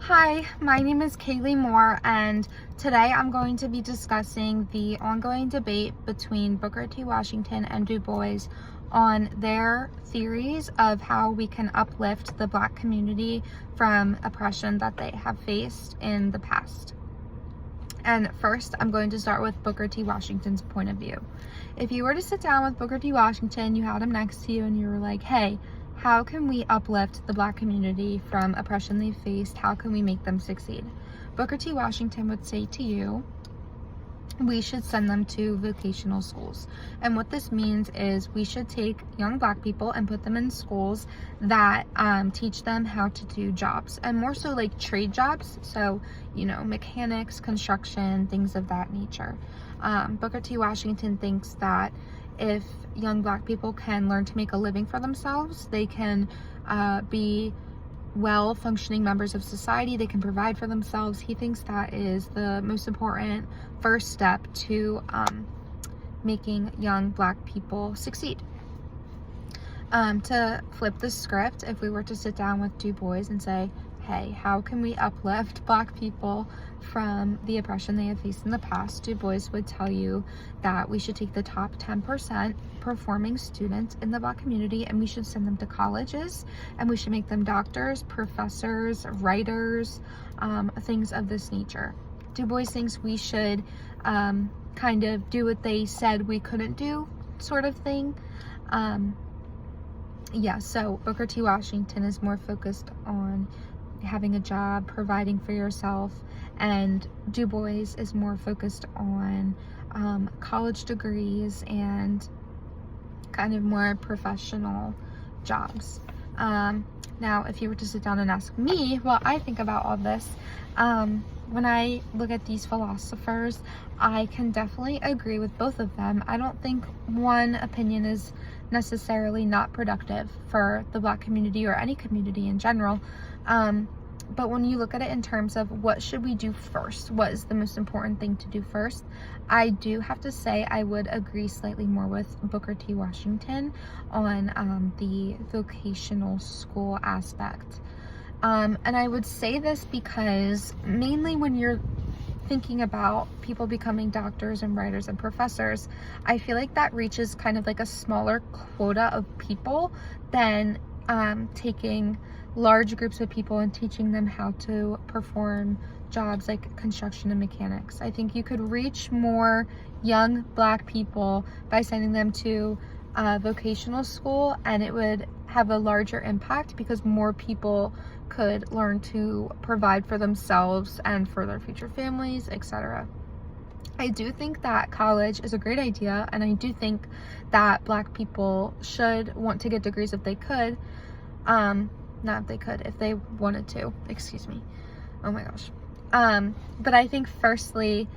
Hi, my name is Kaylee Moore, and today I'm going to be discussing the ongoing debate between Booker T. Washington and Du Bois on their theories of how we can uplift the Black community from oppression that they have faced in the past. And first, I'm going to start with Booker T. Washington's point of view. If you were to sit down with Booker T. Washington, you had him next to you, and you were like, hey, how can we uplift the Black community from oppression they've faced? How can we make them succeed? Booker T. Washington would say to you, we should send them to vocational schools. And what this means is we should take young Black people and put them in schools that teach them how to do jobs, and more so like trade jobs. So, mechanics, construction, things of that nature. Booker T. Washington thinks that if young Black people can learn to make a living for themselves, they can be well-functioning members of society, they can provide for themselves. He thinks that is the most important first step to making young Black people succeed. To flip the script, if we were to sit down with Du Bois and say, hey, how can we uplift Black people from the oppression they have faced in the past? Du Bois would tell you that we should take the top 10% performing students in the Black community and we should send them to colleges, and we should make them doctors, professors, writers, things of this nature. Du Bois thinks we should kind of do what they said we couldn't do, sort of thing. So Booker T. Washington is more focused on having a job, providing for yourself, and Du Bois is more focused on college degrees and kind of more professional jobs. Now, if you were to sit down and ask me what I think about all this, when I look at these philosophers, I can definitely agree with both of them. I don't think one opinion is necessarily not productive for the Black community or any community in general. But when you look at it in terms of what should we do first, what is the most important thing to do first, I do have to say I would agree slightly more with Booker T. Washington on the vocational school aspect. And I would say this because mainly when you're thinking about people becoming doctors and writers and professors, I feel like that reaches kind of like a smaller quota of people than taking large groups of people and teaching them how to perform jobs like construction and mechanics. I think you could reach more young Black people by sending them to vocational school, and it would have a larger impact because more people could learn to provide for themselves and for their future families, etc. I do think that college is a great idea, and I do think that Black people should want to get degrees if they could. Not if they could, if they wanted to, excuse me. Oh my gosh. But I think firstly,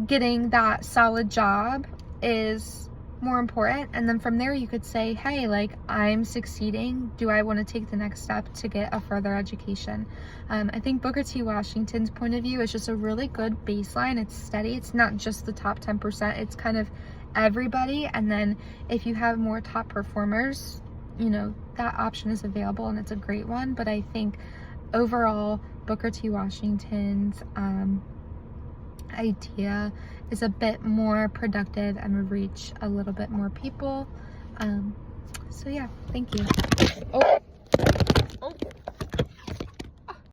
getting that solid job is more important, and then from there you could say, hey, like, I'm succeeding, do I want to take the next step to get a further education? I think Booker T. Washington's point of view is just a really good baseline. It's steady, it's not just the top 10%, it's kind of everybody, and then if you have more top performers, that option is available and it's a great one. But I think overall Booker T. Washington's idea is a bit more productive and would reach a little bit more people. So yeah, thank you. Oh.